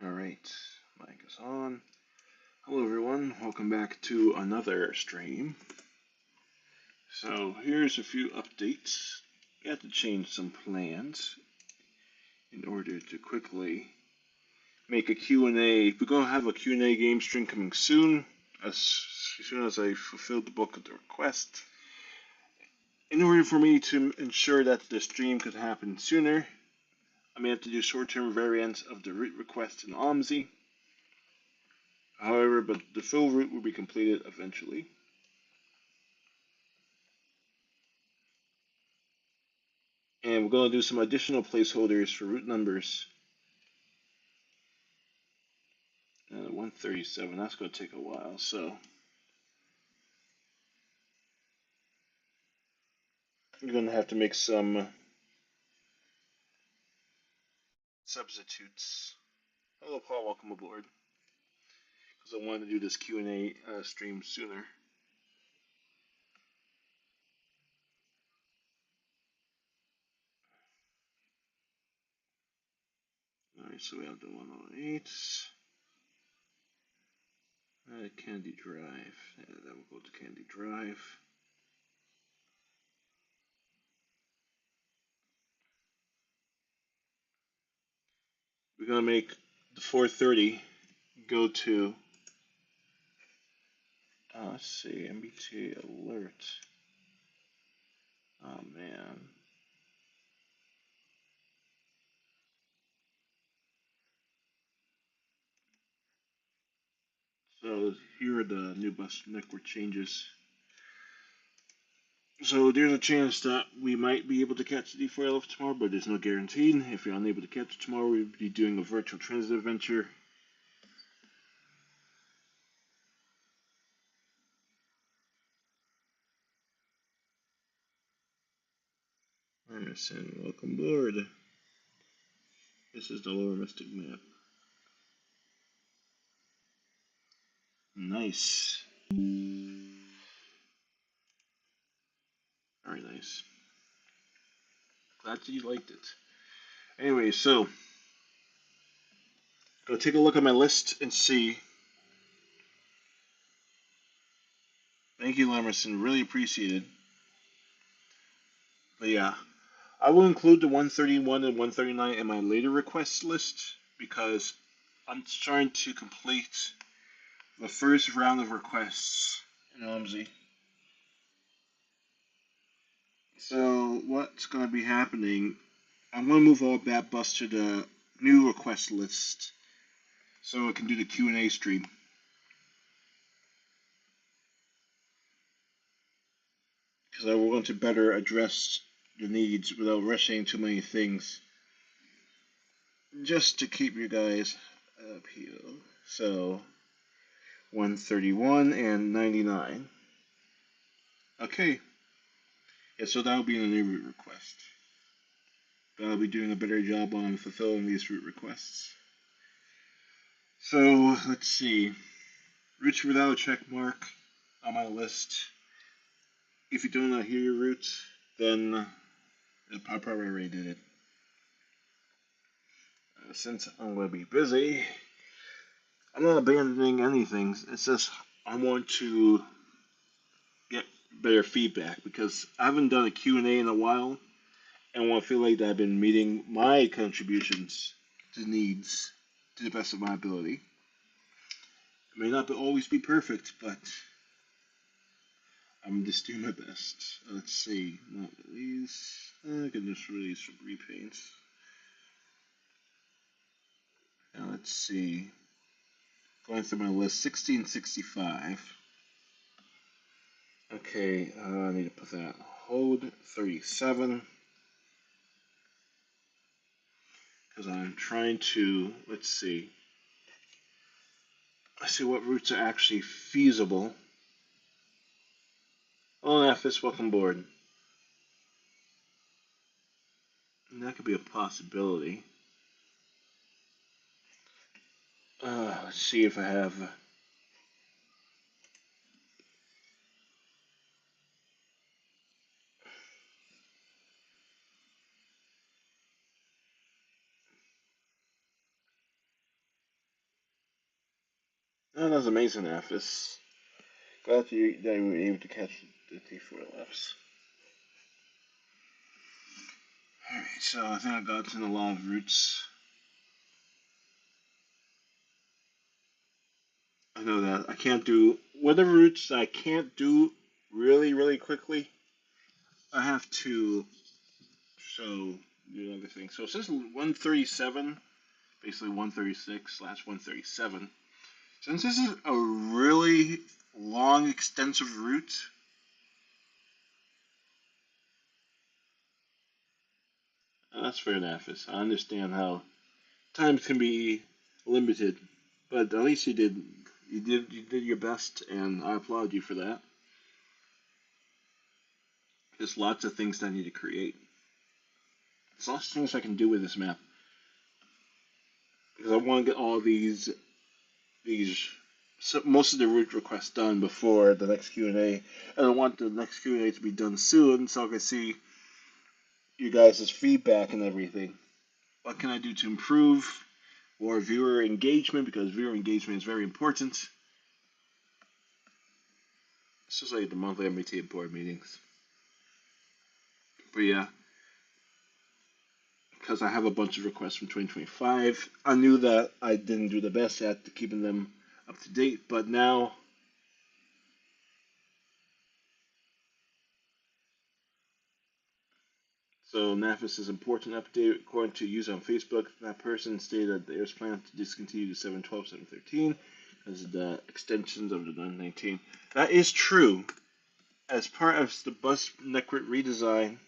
Alright, mic is on. Hello everyone, welcome back to another stream. So here's a few updates. We had to change some plans in order to quickly make a Q&A. We're going to have a Q&A game stream coming soon, as soon as I fulfilled the bulk of the request. In order for me to ensure that the stream could happen sooner, I may have to do short-term variants of the route request in OMSI. However, but the full route will be completed eventually. And we're going to do some additional placeholders for route numbers. 137, that's going to take a while, so we're going to have to make some substitutes. Hello, Paul, welcome aboard. Because I wanted to do this Q&A stream sooner. Alright, so we have the 108. Candy Drive. Yeah, that will go to Candy Drive. We're going to make the 430 go to, let's see, MBTA alert. Oh man. So here are the new bus network changes. So there's a chance that we might be able to catch the D4LF tomorrow, but there's no guarantee. If you're unable to catch it tomorrow, we'll be doing a virtual transit adventure. Emerson, welcome aboard. This is the Lower Mystic map. Nice. Very nice. Glad you liked it. Anyway, so go take a look at my list and see. Thank you, Emerson. Really appreciate it. But yeah, I will include the 131 and 139 in my later request list because I'm trying to complete the first round of requests in OMSI. So what's going to be happening, I'm going to move all that bus to the new request list so I can do the Q&A stream. Because I want to better address the needs without rushing too many things. Just to keep you guys appeal. So 131 and 99. Okay. Yeah, so that'll be in the new route request. But I'll be doing a better job on fulfilling these route requests. So let's see. Routes without a check mark on my list. If you don't know hear your route, then I probably already did it. Since I'm going to be busy, I'm not abandoning anything. It's just I want to get better feedback because I haven't done a Q&A in a while, and I want to feel like that I've been meeting my contributions to needs to the best of my ability. It may not always be perfect, but I'm just doing my best. Let's see, not release. I can just release from repaints. Now let's see. Going through my list, 1665. Okay, I need to put that hold 37. Because I'm trying to, let's see what routes are actually feasible. Oh, Nafis, welcome aboard. And that could be a possibility. Let's see if I have. Oh, that was amazing, Aphis. Glad that you were able to catch the T4 laps. Alright, so I think I got in a lot of routes. I know that I can't do whatever routes I can't do really quickly. I have to show do another thing. So it says 137, basically 136/137. Since this is a really long, extensive route, that's fair enough. I understand how times can be limited, but at least you did your best, and I applaud you for that. There's lots of things that I need to create. There's lots of things I can do with this map because I want to get all these most of the route requests done before the next Q&A, and I want the next Q&A to be done soon so I can see you guys' feedback and everything. What can I do to improve more viewer engagement? Because viewer engagement is very important. It's just like the monthly MBT board meetings. But yeah, because I have a bunch of requests from 2025, I knew that I didn't do the best at keeping them up to date, but now so NAFIS is important update. According to user on Facebook, that person stated that there's plans to discontinue the 712, 713 as the extensions of the 919. That is true. As part of the bus network redesign,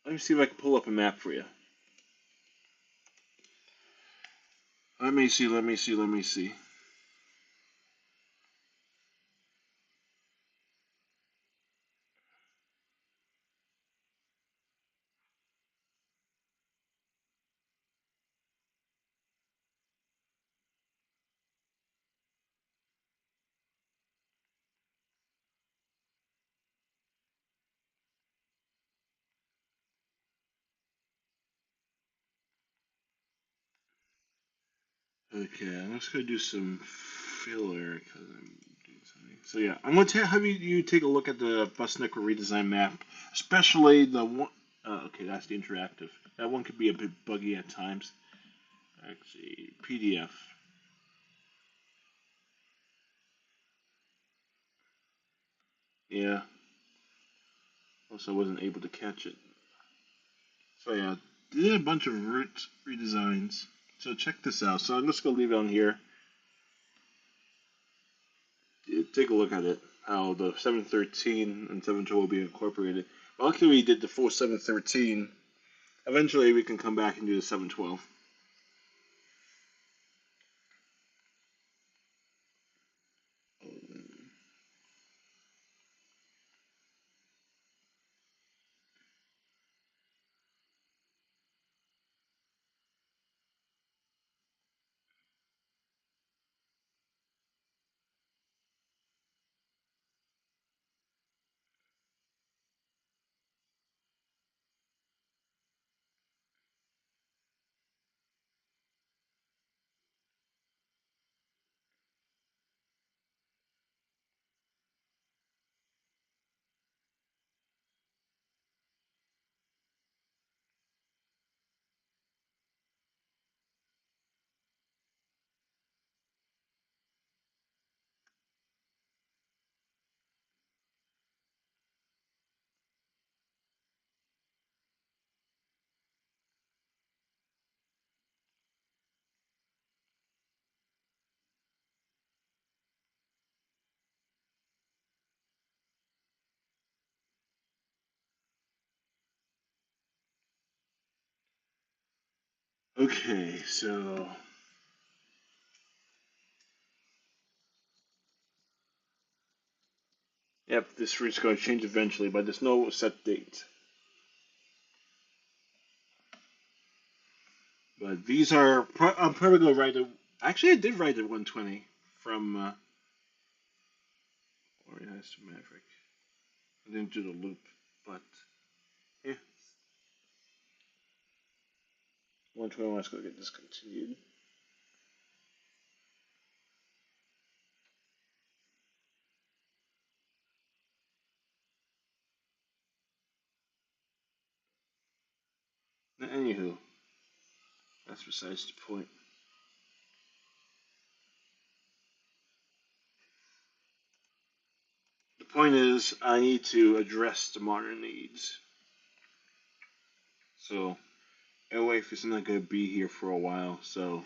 let me see if I can pull up a map for you. Let me see. Okay, I'm just gonna do some filler because I'm doing something. So yeah, I'm gonna have you take a look at the bus network redesign map, especially the one. Okay, that's the interactive. That one could be a bit buggy at times. Actually, PDF. Yeah. Also, I wasn't able to catch it. So yeah, did a bunch of route redesigns. So check this out. So I'm just gonna leave it on here. Take a look at it. How the 713 and 712 will be incorporated. Well, luckily we did the full 713. Eventually we can come back and do the 712. Okay, so yep, this route's going to change eventually, but there's no set date. But these are I'm probably going to write it. Actually, I did write it 120 from Orion to Maverick. I didn't do the loop, but yeah. 121 is going to get discontinued. Now, anywho, that's besides the point. The point is, I need to address the modern needs. So, Airwave is not going to be here for a while, so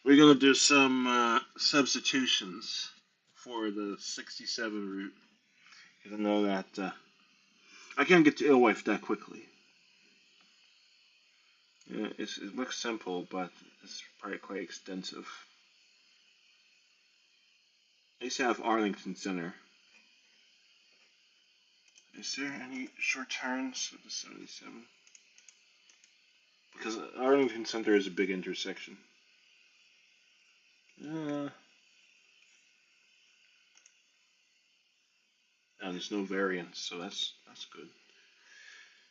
we're going to do some substitutions for the 67 route. Because I know that I can't get to Airwave that quickly. Yeah, it looks simple, but it's probably quite extensive. I used to have Arlington Center. Is there any short turns with the 77? Because Arlington Center is a big intersection. No, there's no variance, so that's good.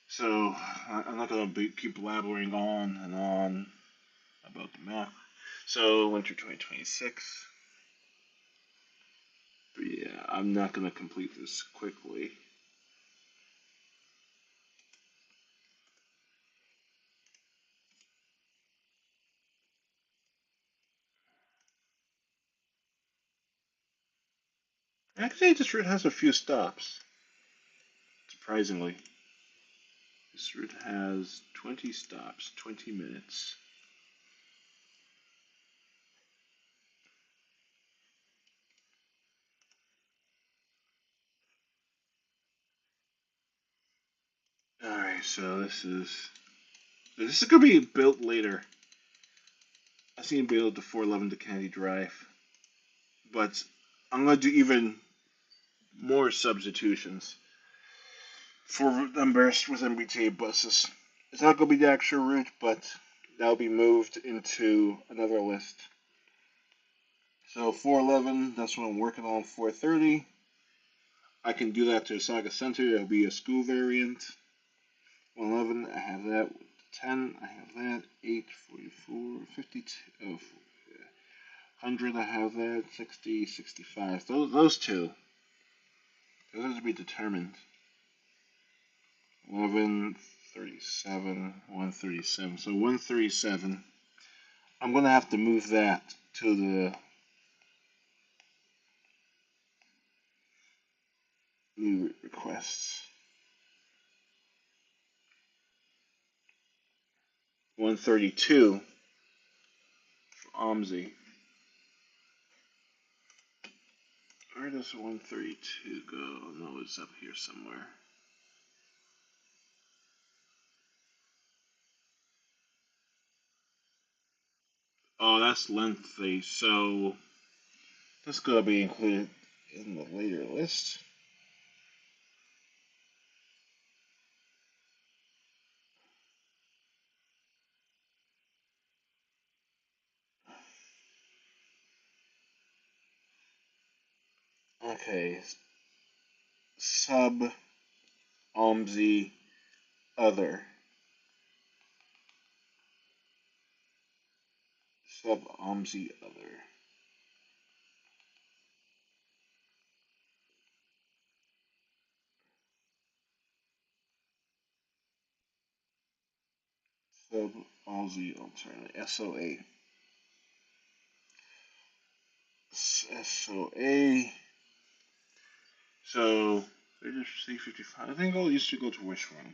So I'm not gonna keep blabbering on and on about the map. So winter 2026. But yeah, I'm not gonna complete this quickly. Actually, this route has a few stops. Surprisingly, this route has 20 stops, 20 minutes. All right, so this is gonna be built later. I seen build the 411 to Kennedy Drive, but I'm gonna do even more substitutions for numbers with MBTA buses. It's not gonna be the actual route, but that'll be moved into another list. So 411, that's what I'm working on. 430, I can do that to Saga Center. That'll be a school variant. 111, I have that. 10, I have that. 8, 44, 52, oh, 100, I have that. 60, 65. Those two, those have to be determined. 11, 37, 137. So 137, I'm going to have to move that to the new requests. 132 for OMSI. Where does 132 go? No, it's up here somewhere. Oh, that's lengthy, so that's going to be included in the later list. Okay, sub OMSI other. Sub OMSI other. Sub OMSI alternate. SOA. SOA. So they just C55. I think all used to go to which one?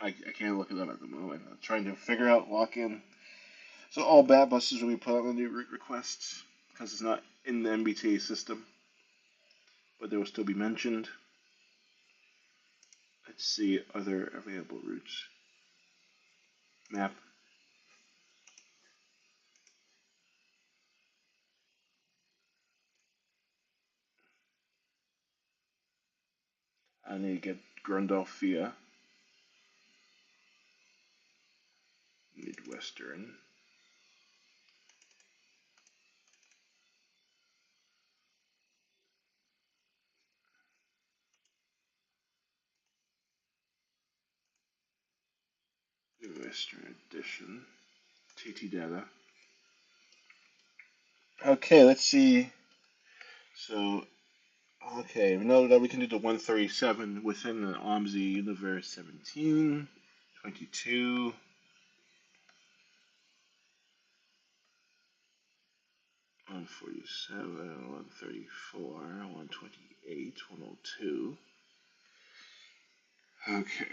I can't look it up at the moment. I'm trying to figure out lock in. So all bat buses will be put on the new route requests because it's not in the MBTA system, but they will still be mentioned. Let's see other available routes. Map. I need to get Grundolfia, Midwestern. Midwestern Edition. TT data. Okay, let's see. So, okay, we know that we can do the 137 within the OMSI universe 17, 22, 147, 134, 128, 102. Okay.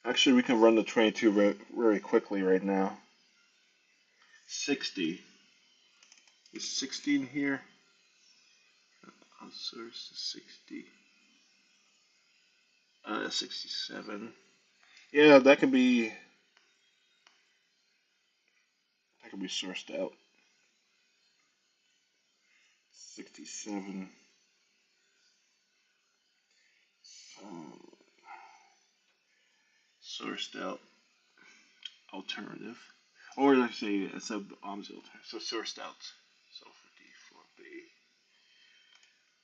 Actually, we can run the 22 very quickly right now. 60. Is 60 in here? Source 60. 67. Yeah, that can be sourced out. 67. Sourced out alternative. Or let's say it's a OMSI alternative. So sourced out. So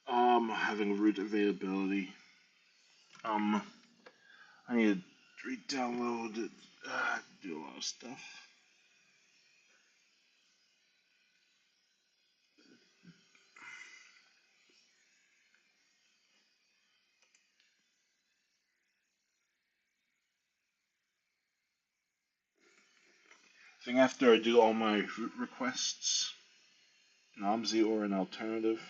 54B. Having root availability. I need to re-download it. Do a lot of stuff. I think after I do all my root requests, an OMSI or an alternative,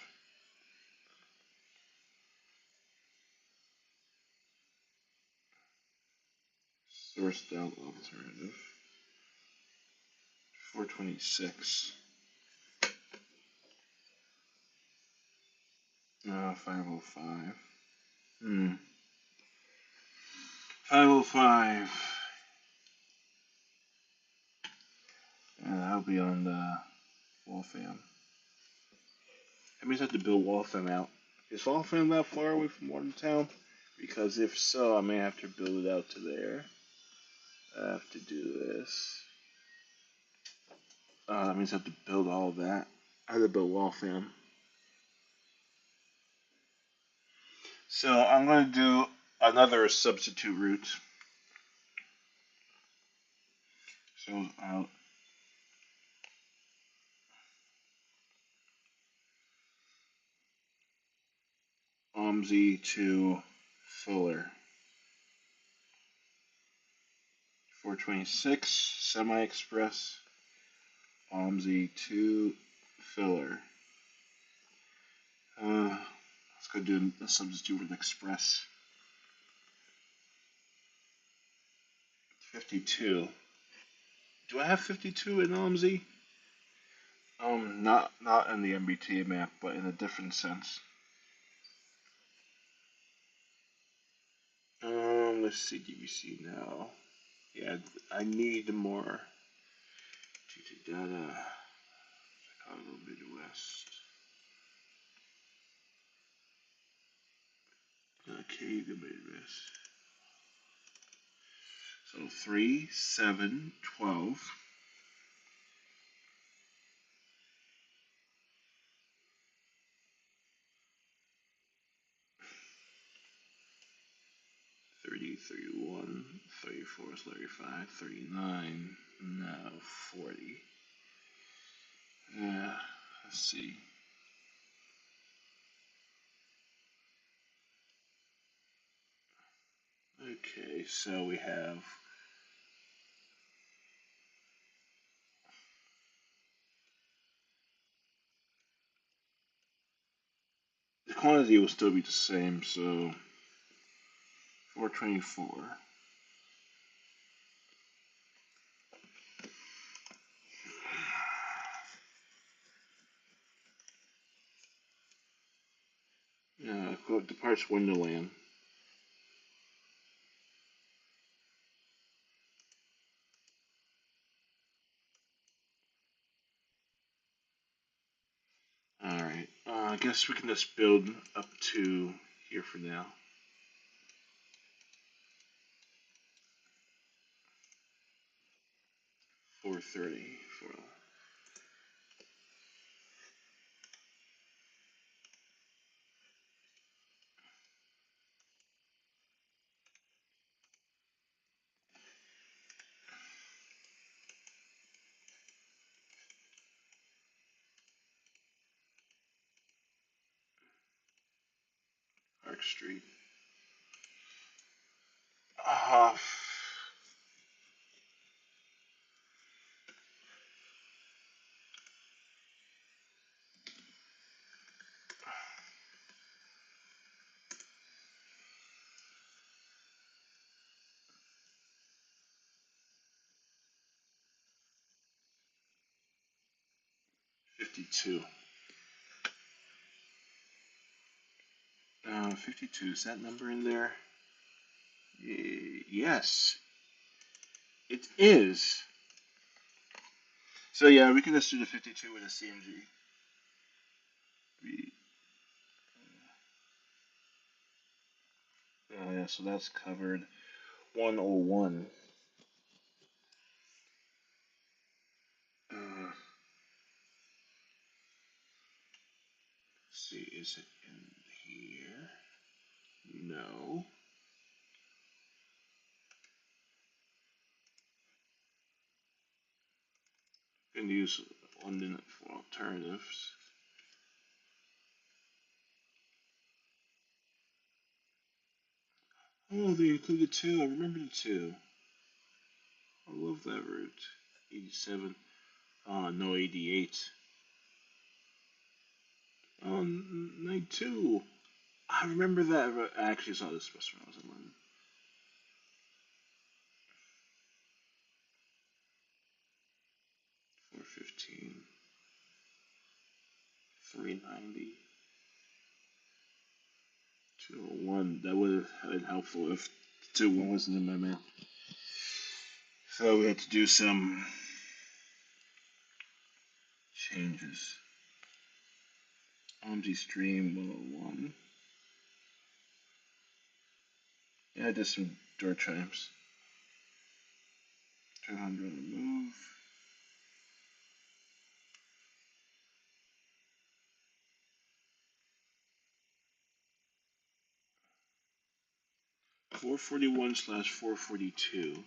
sourced out alternative, 426, 505. 505. Yeah, that'll be on the Wolfam. That means I have to build Waltham out. Is Waltham that far away from Morgantown? Because if so, I may have to build it out to there. I have to do this. That means I have to build all of that. I have to build Waltham. So I'm going to do another substitute route. So OMSI to Fuller. 426 semi-express. OMSI to Filler. Let's go do a substitute with express. 52. Do I have 52 in OMSI? Not in the MBT map, but in a different sense. Let's see DBC now. Yeah, I need more data. Chicago Midwest. Okay, the Midwest. So 3, 7, 12. 30, 31, 34 is 35, 39, now 40. Let's see. Okay, so we have the quantity will still be the same, so 424. Departs Wonderland. Alright, I guess we can just build up to here for now. $430 for Park Street. Uh, 52. 52, is that number in there? Yes, it is. So yeah, we can just do the 52 with a CMG. Oh yeah, so that's covered. 101. Let's see, is it in here? No. Can use London for alternatives. Oh, they included two. I remember the two. I love that route. 87. No, 88. Oh, 92. I remember that. I actually saw this bus when I was in London. 415. 390. 201. That would have been helpful if 201 wasn't in my mail. So we had to do some changes. OMSI stream 101. Yeah, I did some door chimes. 200 on the move. 441/442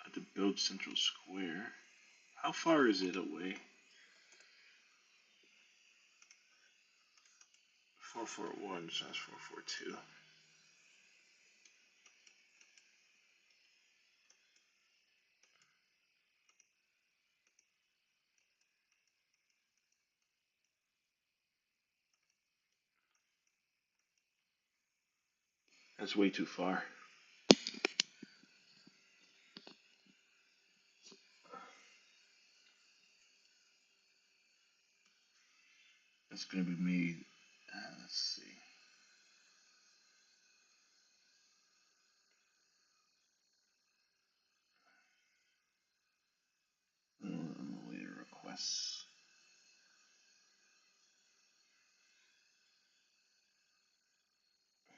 at the Build Central Square. How far is it away? 441/442. That's way too far. That's going to be made. Let's see. Later requests.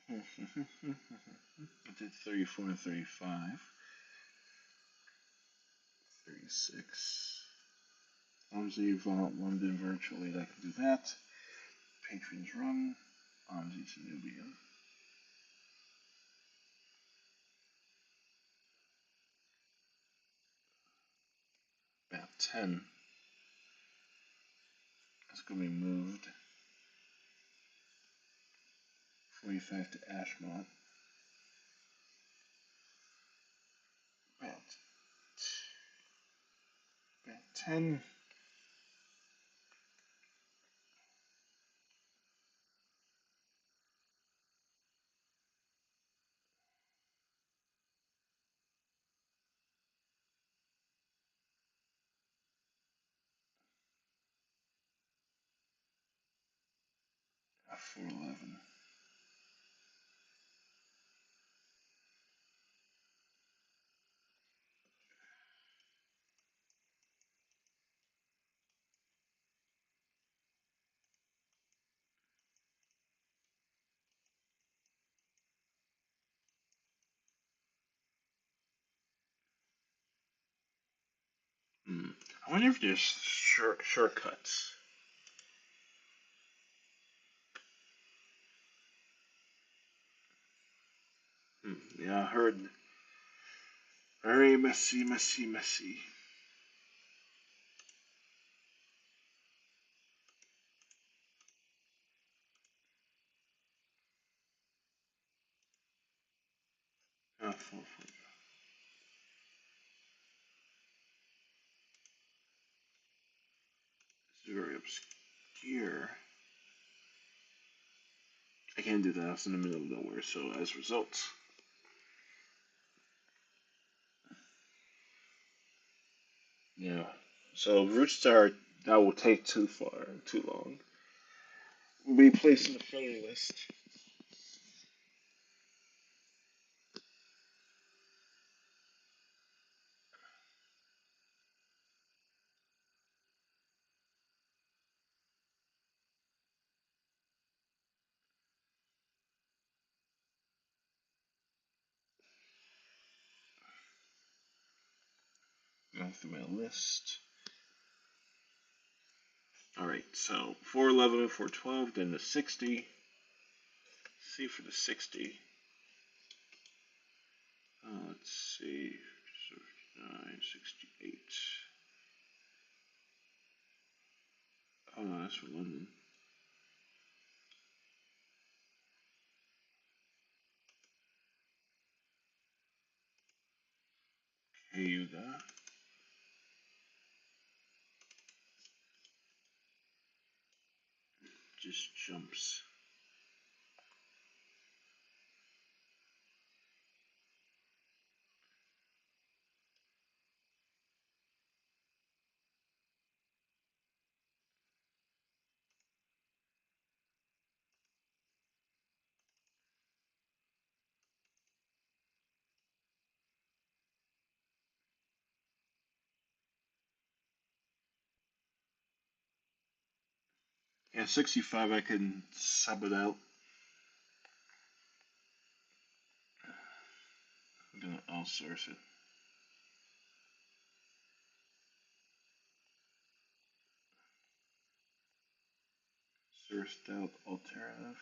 I did 34 and 35. 36. OMSI Vault London virtually. I can do that. Patrons run. OMSI to Nubian. About 10. That's going to be moved. 45 to Ashmont. About 10. 411. I wonder if there's shortcuts. Yeah, I heard. Very messy, messy, messy. obscure. I can't do that. It's in the middle of nowhere. So as a result, yeah. So root start that will take too long. We'll be placed in the friendly list. Going through my list. Alright, so 411 and 412, then the 60. Let's see for the 60. Let's see. 69, 68. Oh no, that's for London. Okay, you got. Just jumps. Yeah, 65 I can sub it out. I'm gonna outsource it. Sourced out alternative.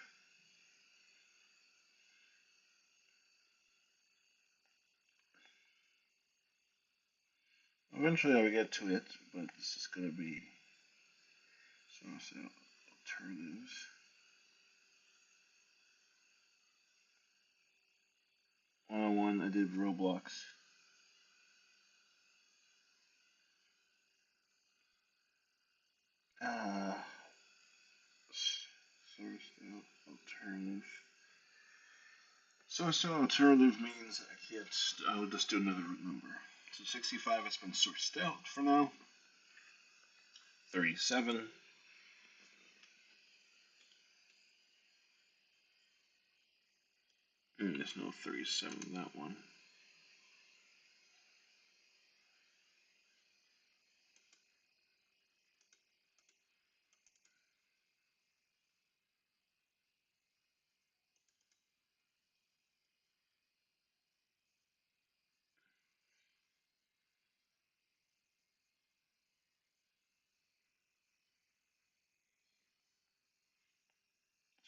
Eventually I will get to it, but this is gonna be sourced out alternatives. 101 I did Roblox. Uh, sourced out alternative. Sourced out alternative means I can't. I will just do another root number. So 65 has been sourced out for now. 37. There's no 37 in that one.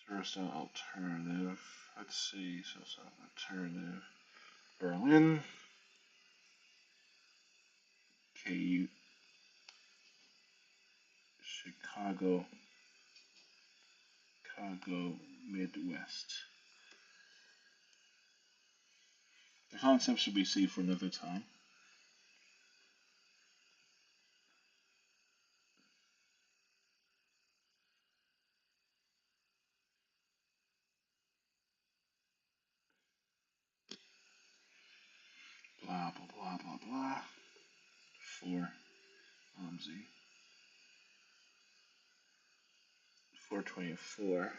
Sourced out alternative. Let's see. Sourced out alternative. Berlin. KU. Chicago. Chicago Midwest. The concept should be saved for another time. Blah, blah, blah, blah, blah. For OMSI. 424.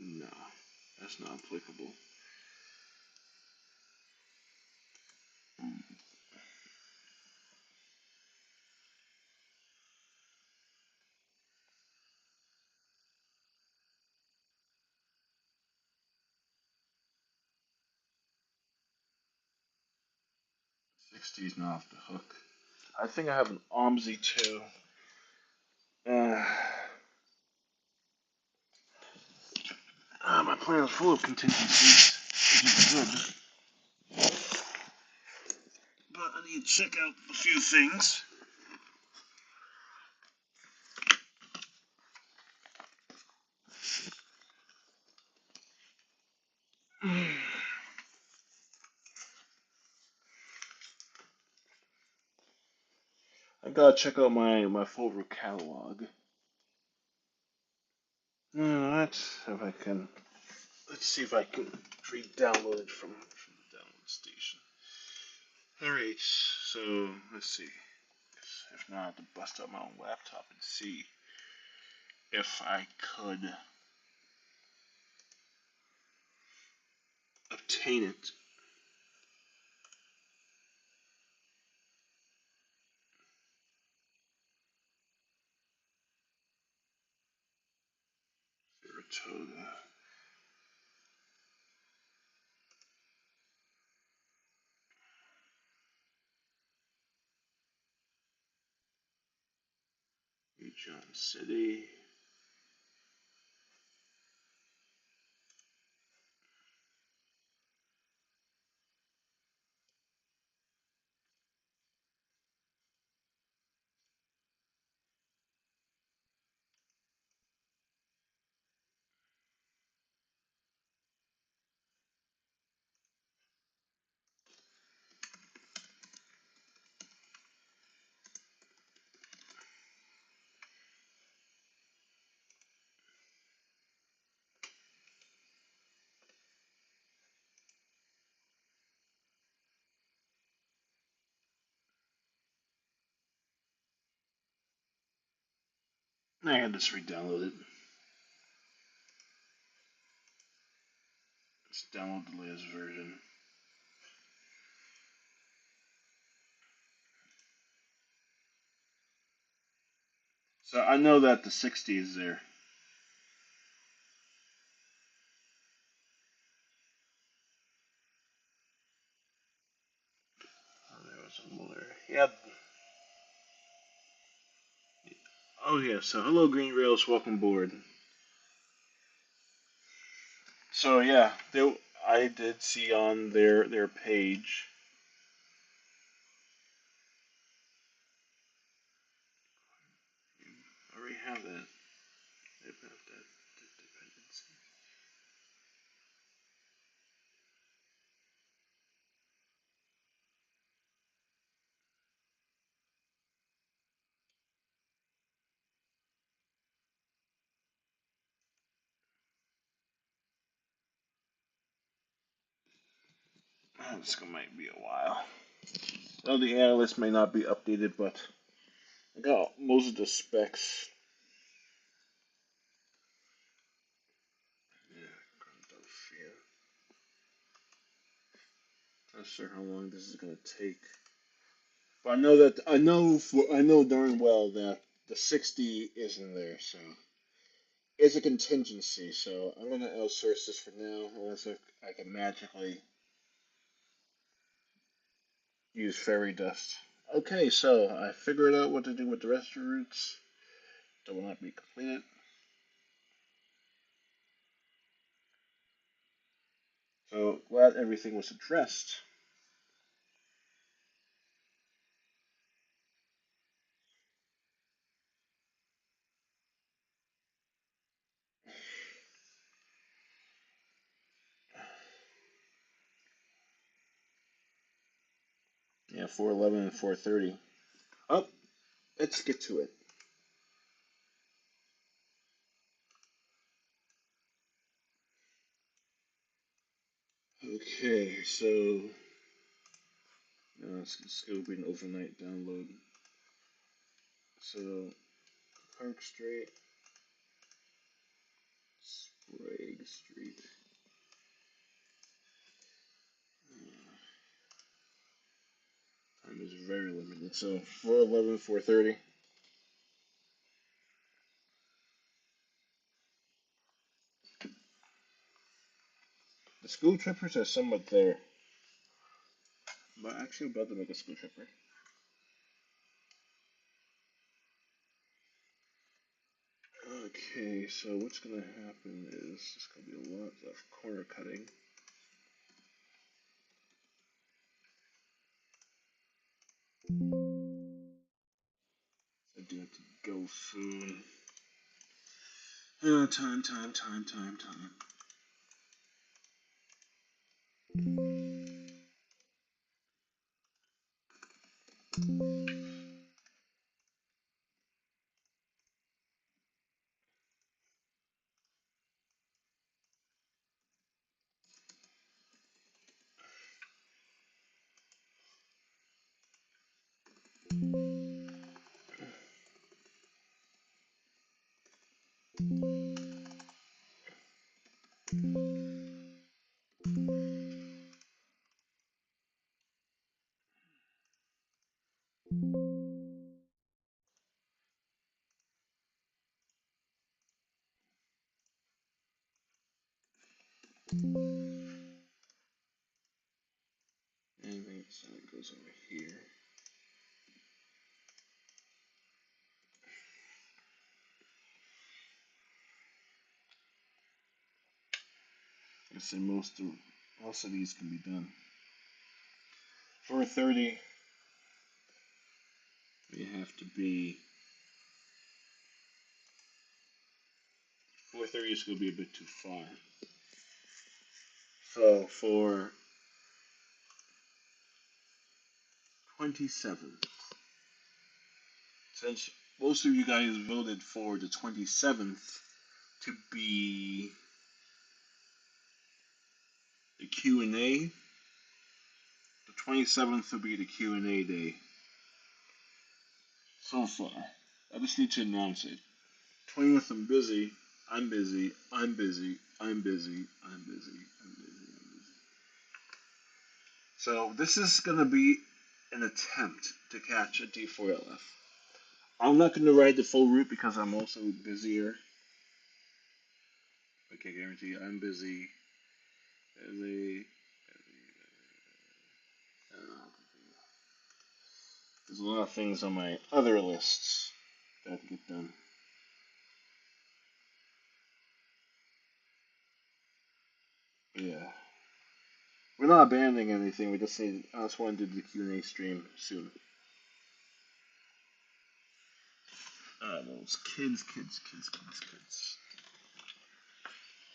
No, that's not applicable. 60 is not off the hook. I think I have an OMSI too. My plan is full of contingencies, which is good. But I need to check out a few things. I gotta check out my folder catalog. Let's if I can. Let's see if I can re-download it from the download station. All right, so let's see. If not, I have to bust out my own laptop and see if I could obtain it. Saratoga. John City. I had this re-downloaded. Let's download the latest version. So I know that the 60 is there. Oh, there was a Muller. Yep. Oh yeah. So hello, Green Rails. Welcome aboard. So yeah, I did see on their page. I already have that. They have that dependency. This might be a while. Well, the analyst may not be updated, but I got most of the specs. Yeah, not sure how long this is gonna take. But I know darn well that the 60 isn't there, so it's a contingency. So I'm gonna outsource this for now, unless I can magically use fairy dust. Okay, so I figured out what to do with the rest of the routes that will not be completed. So glad everything was addressed. Yeah, 411 and 430. Oh, let's get to it. Okay, so let's go with an overnight download. So Park Street, Sprague Street. Time is very limited. So 411, 430. The school trippers are somewhat there. But actually about to make a school tripper. Okay, so what's gonna happen is there's gonna be a lot of corner cutting. I do have to go soon. Time. Anything so it goes over here. I say most of these can be done. 430, you have to be 430 is going to be a bit too far. So for 27th, since most of you guys voted for the 27th to be the Q&A, the 27th will be the Q&A day. So far, I just need to announce it. 20th, I'm busy. I'm busy. I'm busy. I'm busy. I'm busy. I'm busy. I'm busy. So this is going to be an attempt to catch a D4LF. I'm not going to ride the full route because I'm also busier. I can guarantee I'm busy. Busy. There's a lot of things on my other lists that have to get done. Yeah. We're not abandoning anything. We just need. I just want to do the Q&A stream soon. Those kids.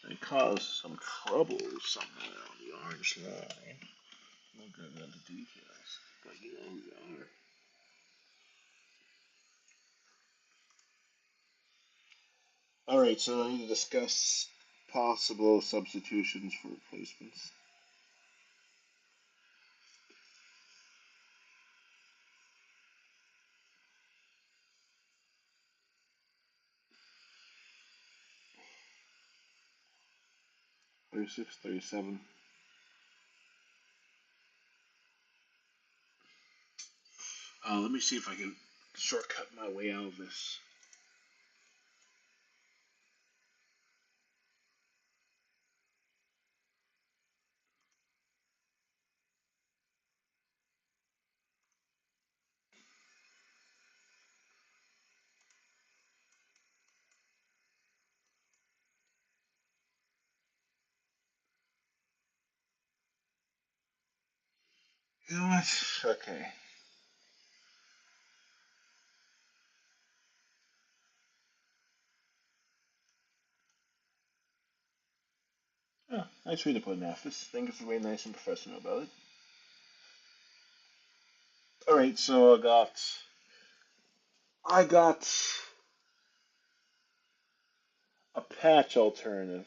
They cause some trouble somewhere on the orange line. I'm not going to go into details, but you know who they are. Alright, so I need to discuss possible substitutions for replacements. '36, '37. Let me see if I can shortcut my way out of this. You know what? Okay. Oh, nice way to put an F. Think it's way nice and professional about it. Alright, so I got a patch alternative.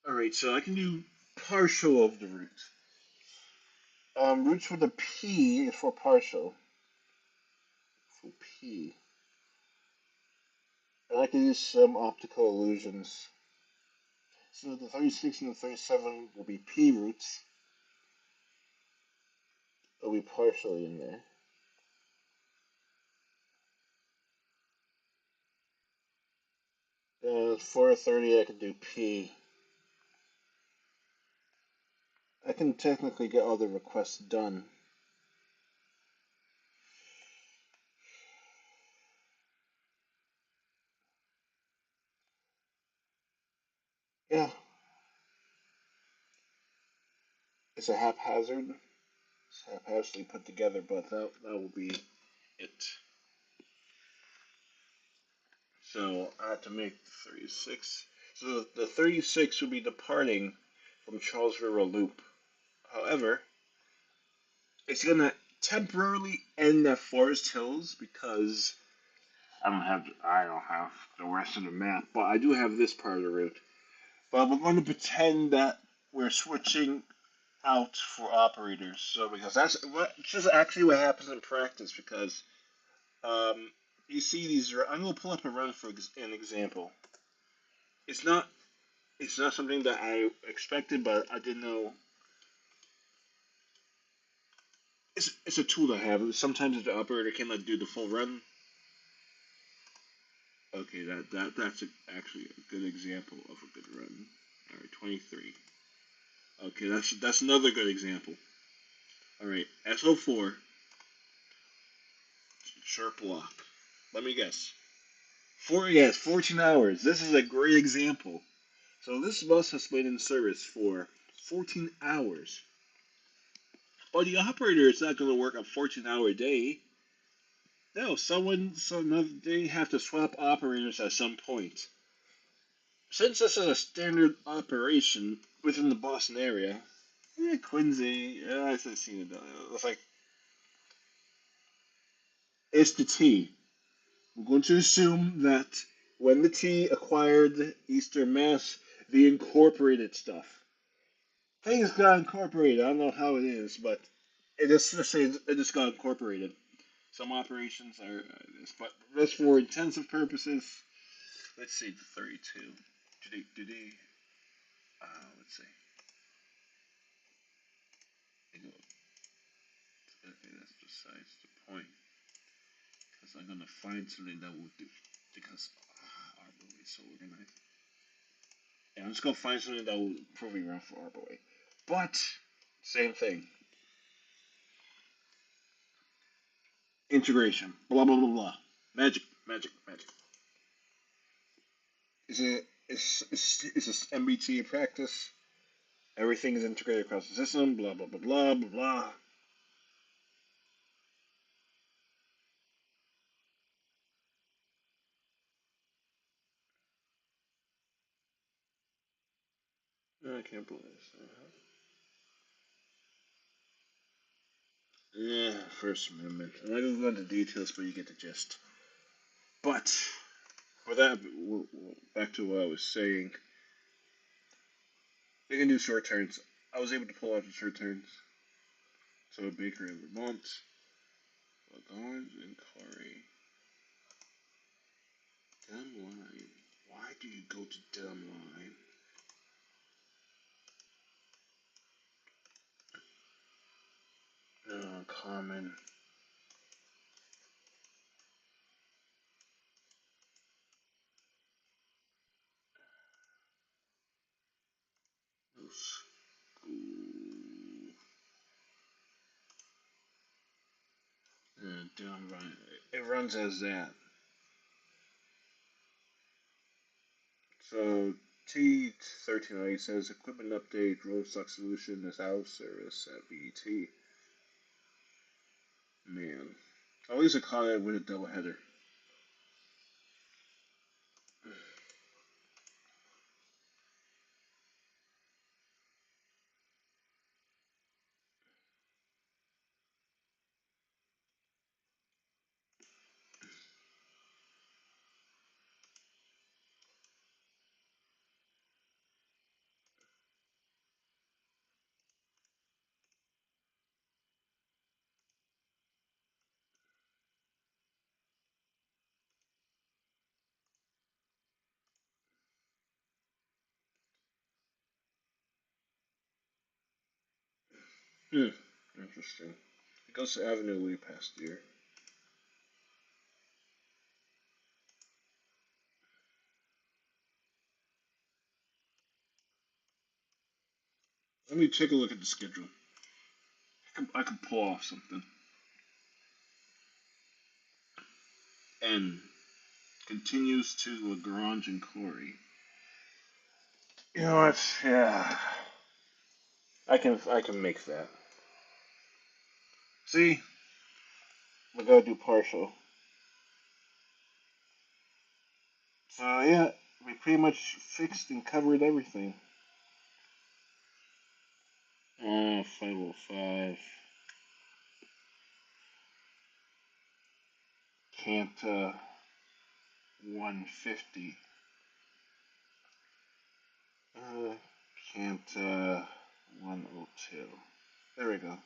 Alright, so I can do partial of the root. Roots with a P is for partial. For P. And I can use some optical illusions. So the 36 and the 37 will be P roots. It'll be partially in there. And for 30 I can do P. I can technically get all the requests done. Yeah. It's a haphazard. It's haphazardly put together, but that will be it. So I have to make 36. So the 36 will be departing from Charles River Loop. However, it's gonna temporarily end at Forest Hills because I don't have the rest of the map, but I do have this part of the route. But we're going to pretend that we're switching out for operators. So because this is actually what happens in practice. Because um, you see these. I'm going to pull up a run for an example. It's not it's not something that I expected, but I didn't know. It's a tool to have. Sometimes the operator cannot do the full run. Okay, actually a good example of a good run. All right, 23. Okay, that's another good example. All right, SO4 sharp lock. Let me guess. 14 hours. This is a great example. So this bus has been in service for 14 hours. But the operator is not going to work a 14-hour day. No, they have to swap operators at some point. Since this is a standard operation within the Boston area, Quincy, I've seen it. It's like it's the T. We're going to assume that when the T acquired Eastern Mass, they incorporated stuff. Things got incorporated. I don't know how it is, but it just got incorporated. Some operations are this, but just for intensive purposes, let's see the 32. Let's see. Okay, that's besides the point. Because I'm gonna find something that will do. Because Arboway, so we're gonna. Yeah, I'm just gonna find something that will prove me wrong for Arboway. But same thing. Integration. Blah blah blah blah. Magic, magic, magic. Is this MBT in practice? Everything is integrated across the system. Blah blah blah blah blah blah. I can't believe this. Yeah, First Amendment. I'm not gonna go into details, but you get the gist. But for that, back to what I was saying. They can do short turns. I was able to pull off the short turns. So Baker and Vermont, Lagrange and Corey. Dumb line. Why do you go to dumb line? Common. No school. Dumb line. It runs as that. So T1308 says equipment update, roadstock solution is out of service at VET. Man. At least I caught it with a double header. Hmm. Interesting. It goes to Avenue way past here. Let me take a look at the schedule. I can pull off something. N continues to Lagrange and Corey. You know what? Yeah, I can make that. See, we gotta do partial. So yeah, we We pretty much fixed and covered everything. 505. Canta 150. Canta 102. There we go.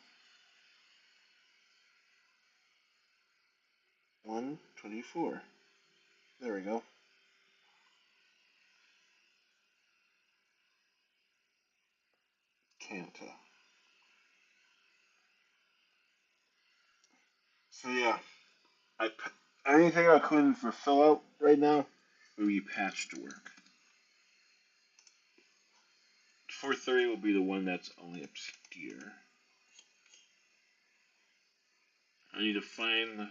124. There we go. Canta. So yeah, anything I couldn't for fill out right now will be patched work. 430 will be the one that's only obscure. I need to find the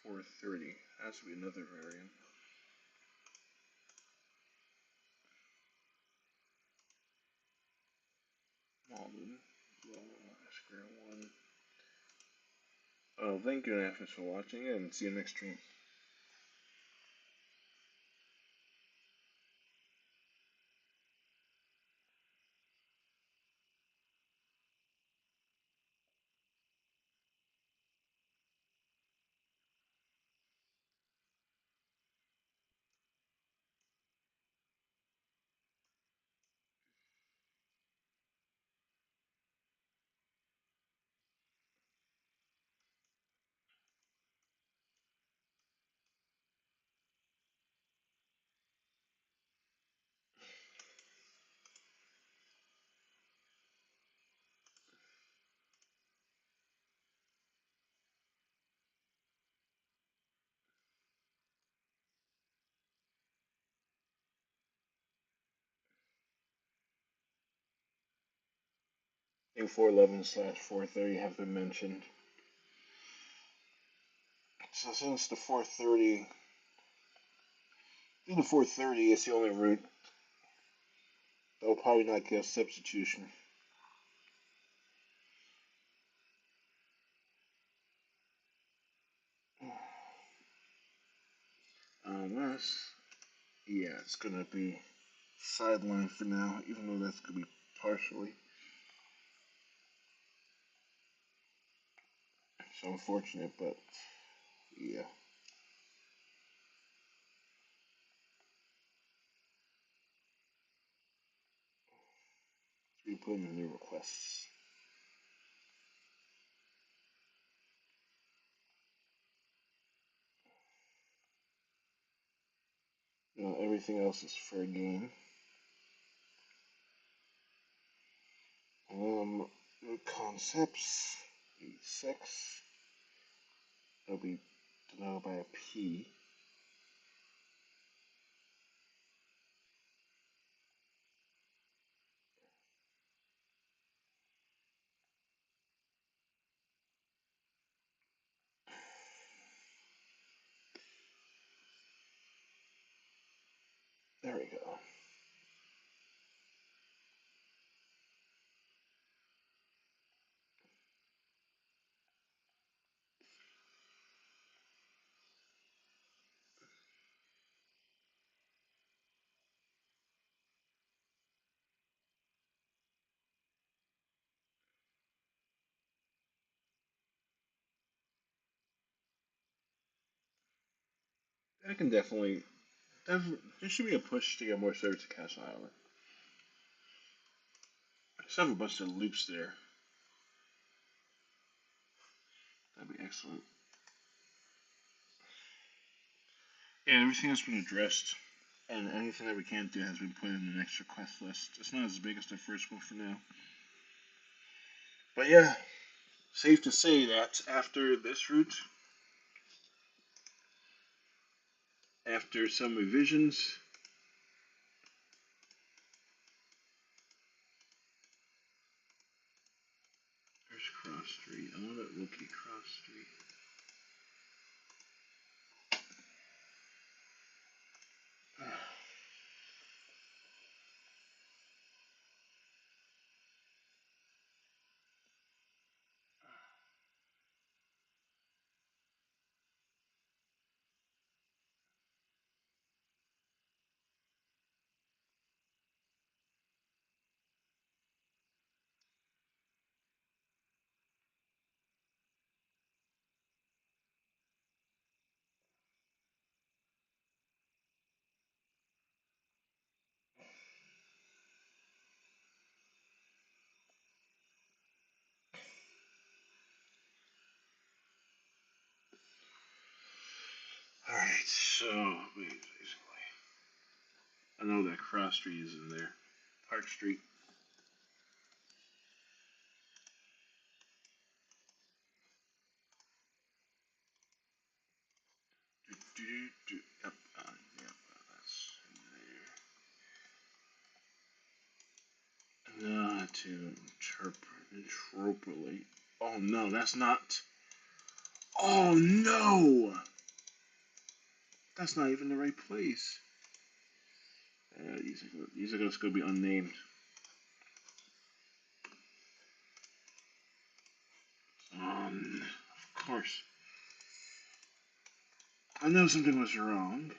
430. Has to be another variant. Malden. Square one. Oh, thank you, Nafis, for watching, and see you next stream. I think 411/430 have been mentioned. So since the 430, the 430 is the only route, they'll probably not get a substitution. Unless, yeah, it's gonna be sidelined for now, even though that's gonna be partially. So unfortunate, but yeah. We put in the new requests. Everything else is fair game. Concepts 86. That'll be denoted by a P. There we go. I can definitely. There should be a push to get more servers to Castle Island. I just have a bunch of loops there. That'd be excellent. Yeah, everything has been addressed, and anything that we can't do has been put in the next request list. It's not as big as the first one for now. But yeah, safe to say that after this route, after some revisions, there's Cross Street. I want to locate Cross Street. Alright, so, basically, I know that Cross Street is in there. Park Street. Yep, yep, that's in there. Not to interpolate. Oh no, that's not. Oh no! That's not even the right place. These are just going to be unnamed. Of course. I know something was wrong.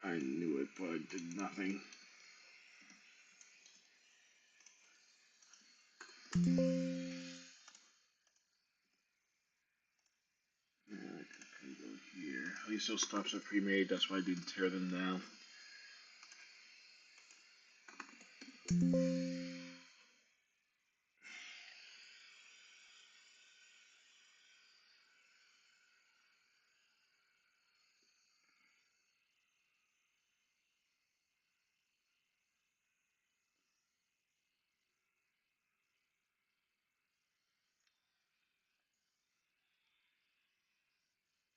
I knew it, but I did nothing. Yeah, I can go here. At least those stops are pre-made. That's why I didn't tear them down.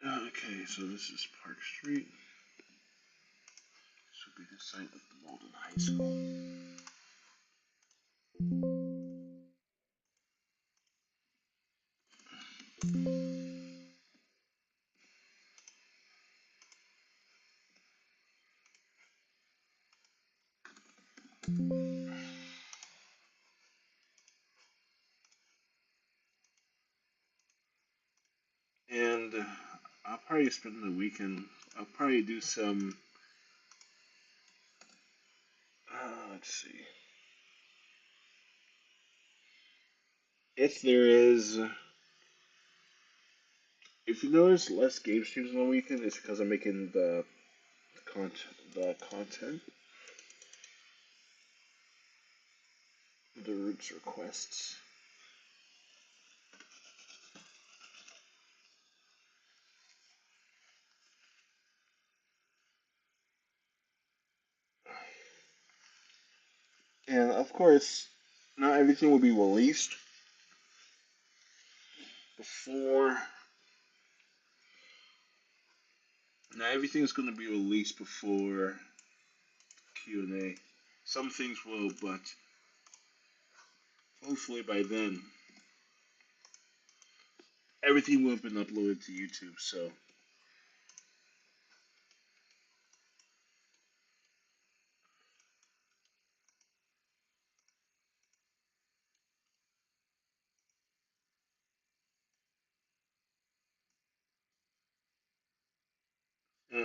Okay, so this is Park Street. This would be the site of the Malden High School. And I'll probably spend the weekend. I'll probably do some. Let's see. If there is, if you notice less game streams on the weekend, it's because I'm making the content, the roots requests. And of course, not everything will be released before. Not everything is going to be released before Q&A. Some things will, but hopefully by then, everything will have been uploaded to YouTube. So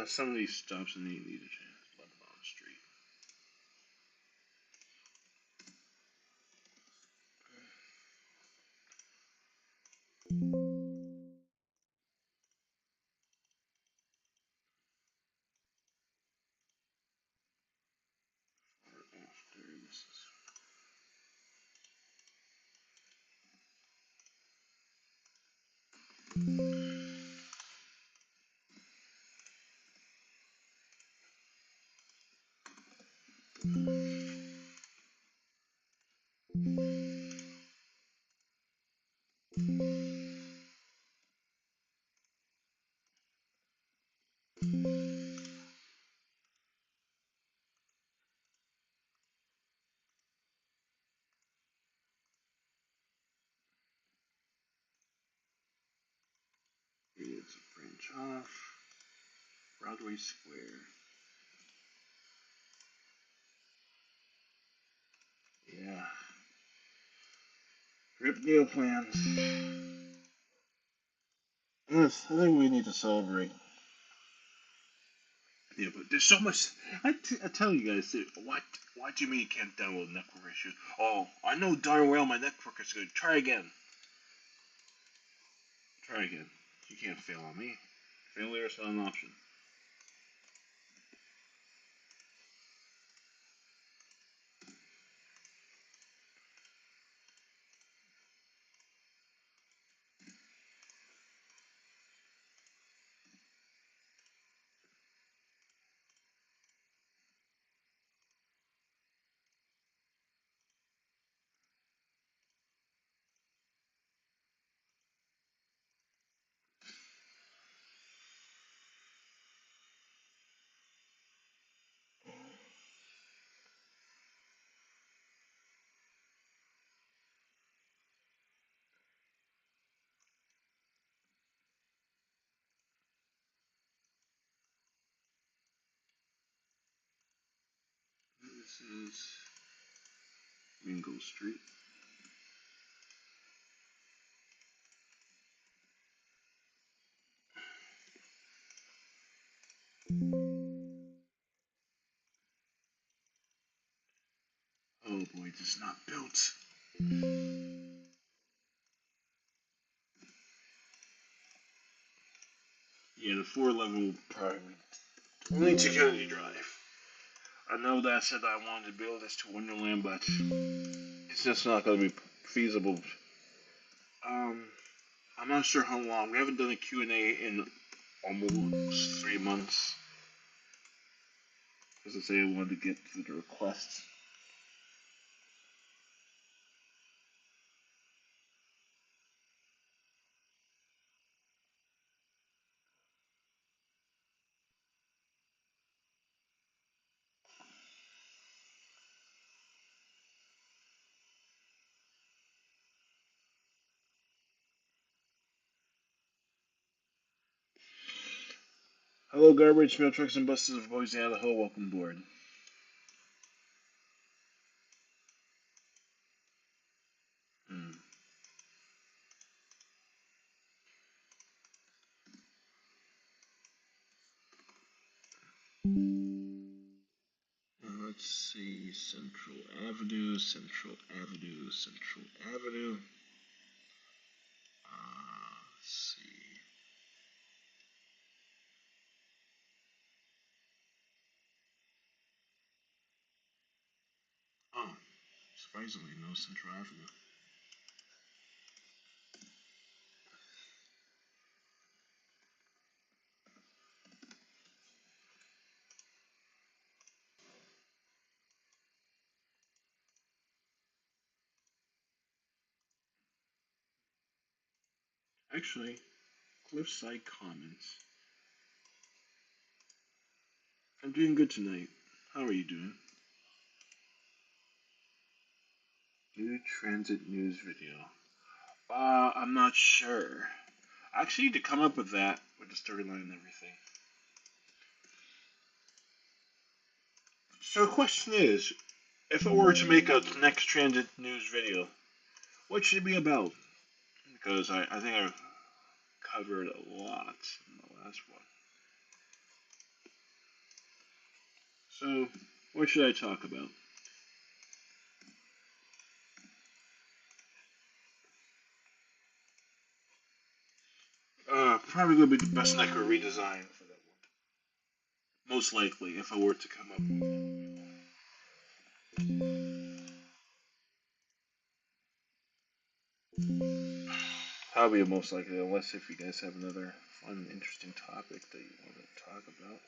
some of these stops in need a chance. Lebanon Street. Or after this is It's a branch off. Broadway Square. Yeah. Rip Neil plans. Yes, I think we need to celebrate. Yeah, but there's so much. I tell you guys, what do you mean you can't download network issues? Oh, I know darn well my network is good. Try again. Try again. You can't fail on me. Failure is not an option. This is Mingle Street. Oh boy, this is not built. Yeah, the 411 will probably only to Kennedy Drive. I know that I said I wanted to build this to Wonderland, but it's just not going to be feasible. Um, I'm not sure how long. We haven't done a Q&A in almost 3 months. As I say, I wanted to get through the requests. Hello, garbage, mail trucks, and buses of Boise, Idaho. Welcome aboard. Hmm. Let's see. Central Avenue, Central Avenue, Central Avenue. Let's see. Oh, surprisingly, no Central Avenue. Actually, Cliffside Commons. I'm doing good tonight. How are you doing? New transit news video. I'm not sure. I actually need to come up with that with the storyline and everything. So the question is, if I were to make a next transit news video, what should it be about? Because I think I covered a lot in the last one. So, what should I talk about? Probably going to be the best Necker redesign for that one. Most likely, if I were to come up with one. Probably most likely, unless if you guys have another fun, interesting topic that you want to talk about.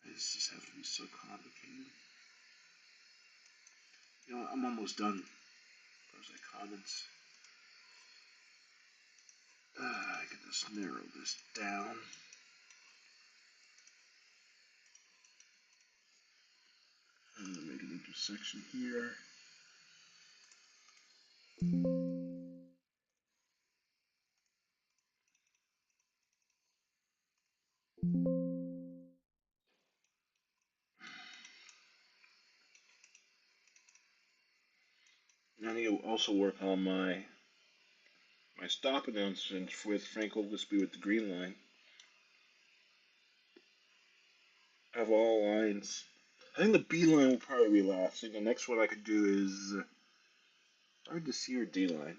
This just have to be so complicated. You know, I'm almost done. Those like comments. I can just narrow this down. And then make an intersection here. And I need to also work on my stop announcements with Frank Oglesby with the green line. I have all lines. I think the B line will probably be last. I think the next one I could do is probably the C or D line.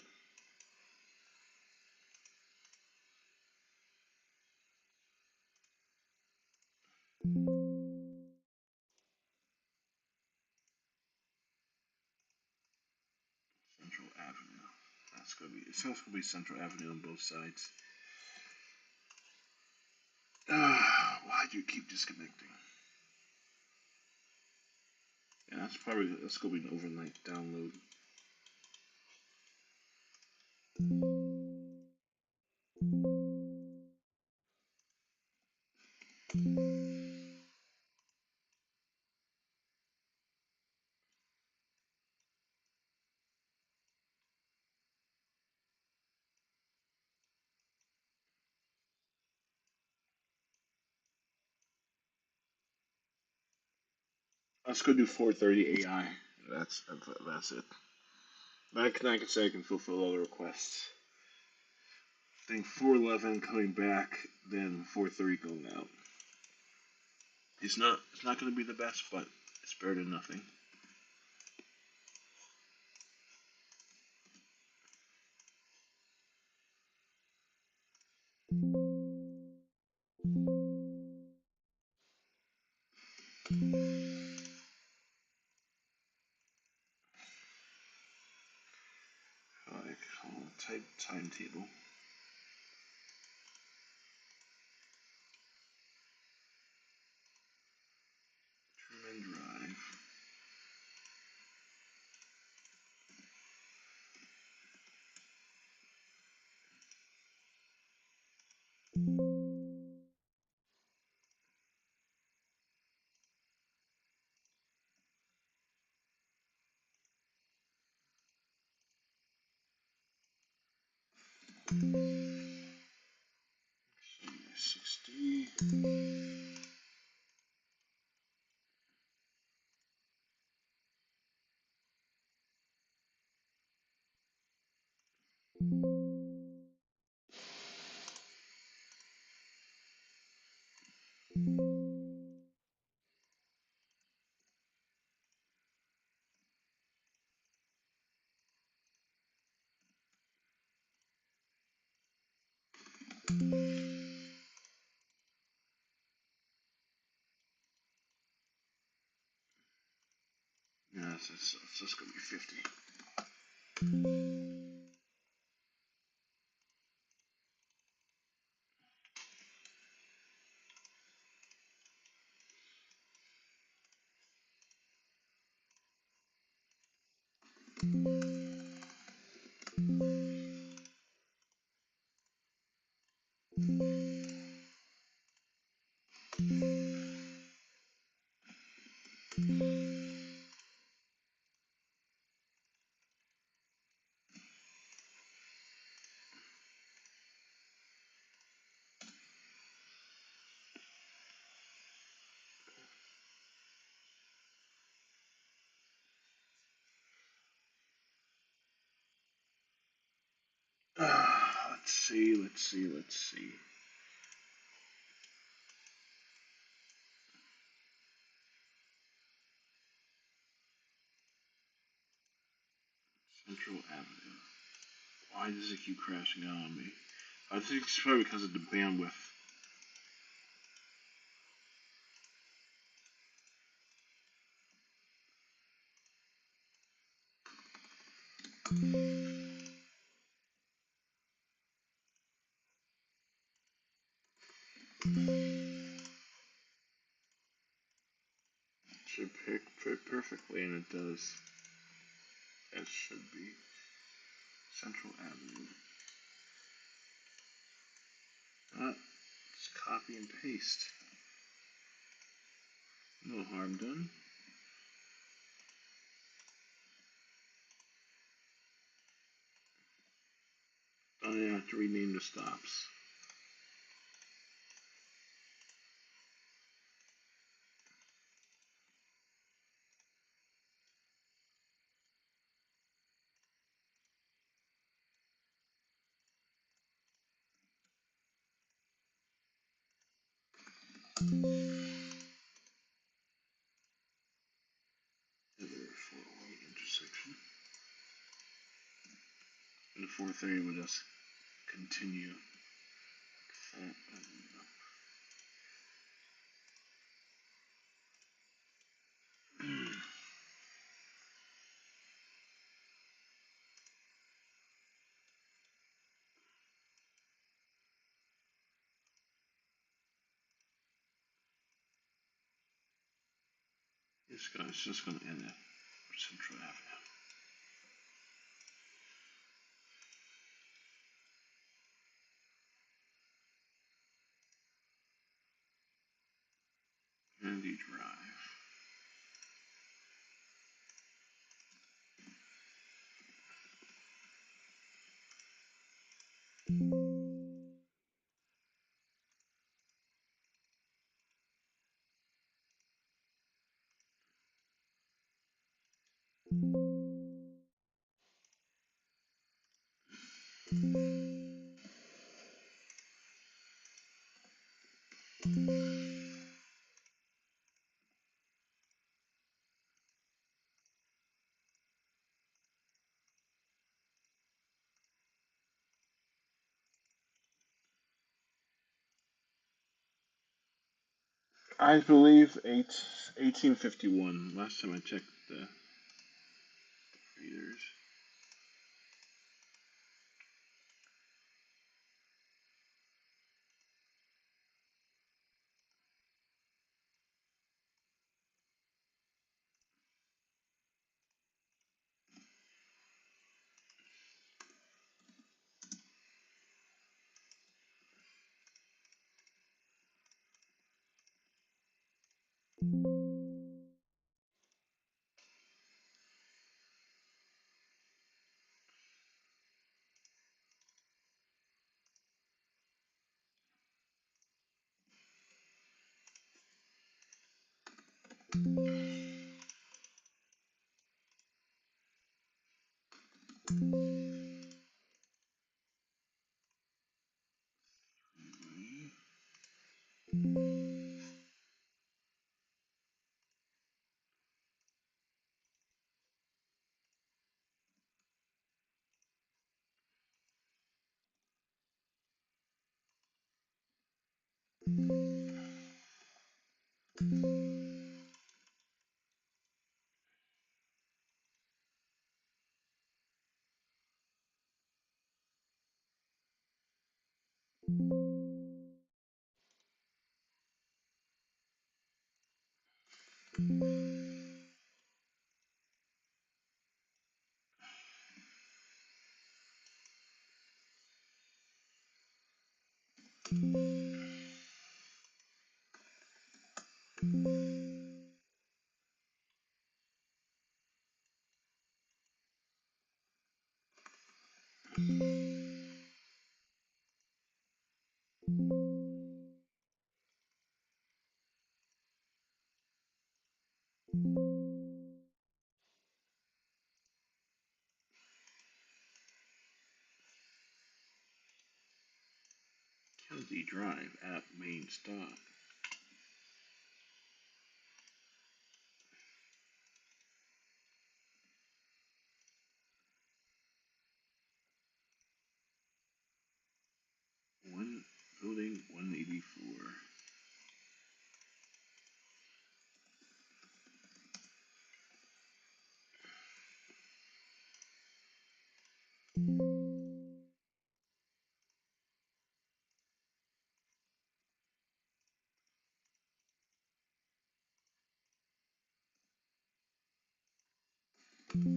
Central Avenue. That's gonna be. It sounds gonna be Central Avenue on both sides. Why do you keep disconnecting? Yeah, that's gonna be an overnight download. Let's go do 4:30 AI. That's it. I can say I can fulfill all the requests. I think 4:11 coming back, then 4:30 going out. It's not going to be the best, but it's better than nothing. Type timetable. Truman Drive. See, 60. Yeah, it's just gonna be 50. Let's see. Central Avenue. Why Why does it keep crashing out on me? I think it's probably because of the bandwidth. Should fit perfectly, and it does. As should be. Central Avenue. Just copy and paste. No harm done. I have to rename the stops. Other four-way intersection. And the 430 would just continue. This guy's just going to end at Central Avenue. Kennedy Drive. I believe 1851. Last time I checked the readers. Kennedy Drive at main stop. Perfect.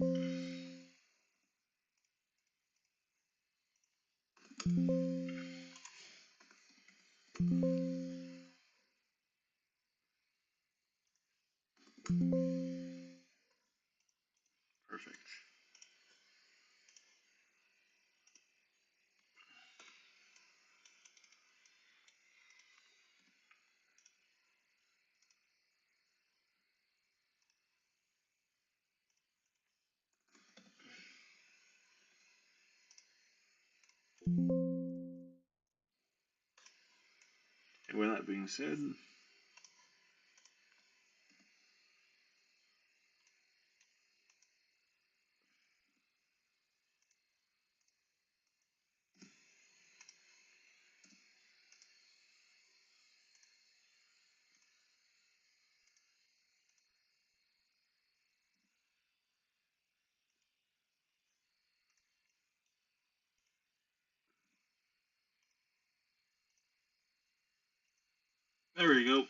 And with that being said, there we go.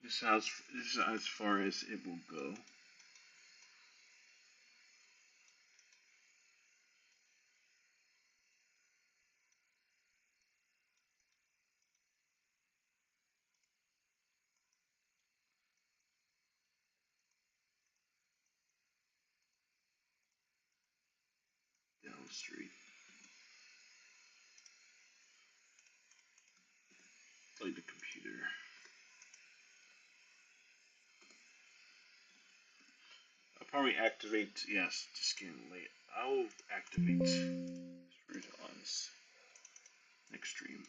This is as far as it will go. Down the street. Like the computer. I'll probably activate, yes, to scan late. I'll activate this on this next stream.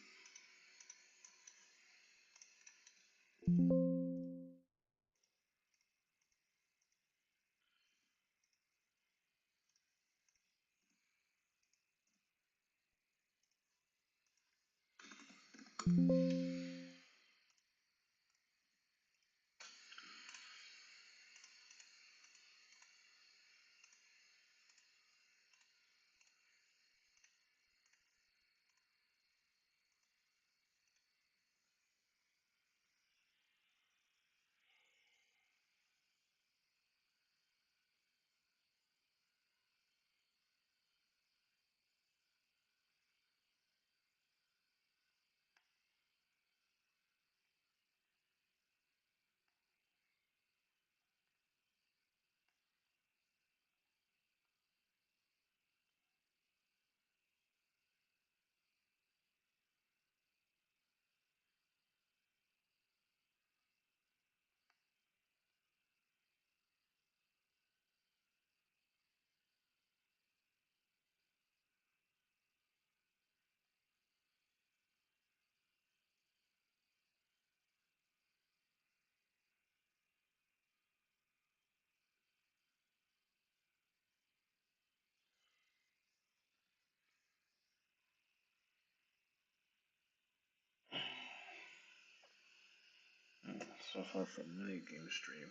So far from mini game stream.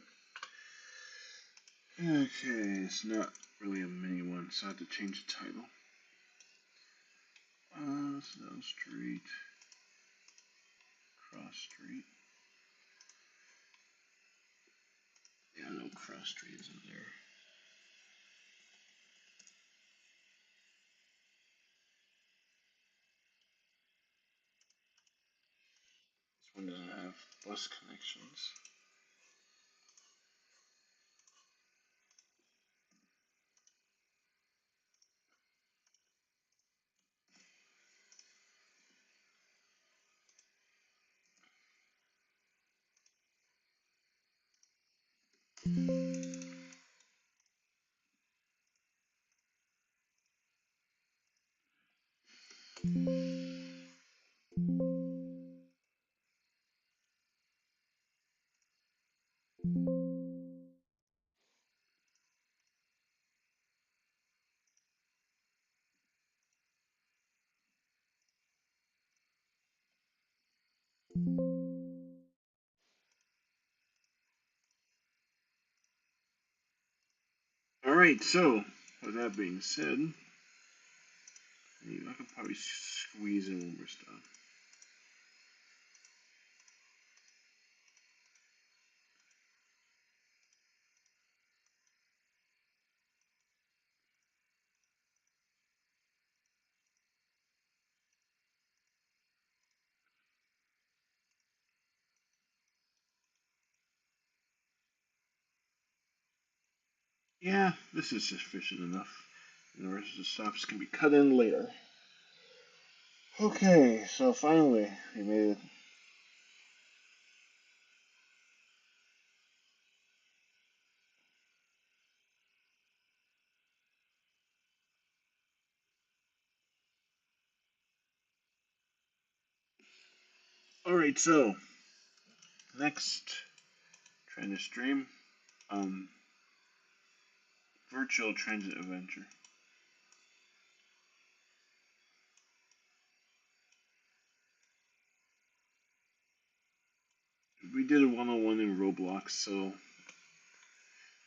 Okay, it's not really a mini one, so I have to change the title. Snow Street, Cross Street. Yeah, no Cross Street isn't there. This one doesn't have bus connections. Alright, so, with that being said, I could probably squeeze in one more stuff. Yeah, this is sufficient enough. And the rest of the stops can be cut in later. Okay, so finally we made it. Alright, so next trying to stream um virtual transit adventure. We did a 101 in Roblox, so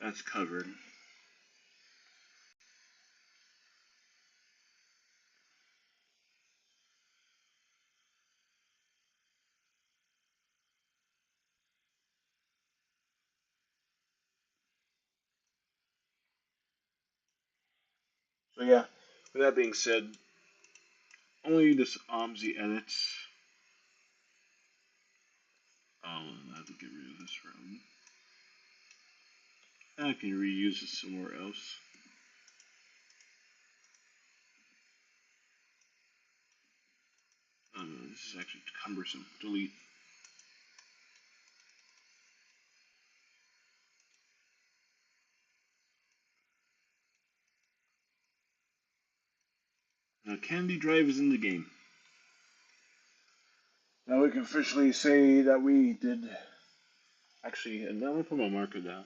that's covered. So yeah, with that being said, only this OMSI edits. I have to get rid of this room. I can reuse it somewhere else. This is actually cumbersome. Delete. Now, Candy Drive is in the game. Now we can officially say that we did. Actually, and I'm gonna put my marker down.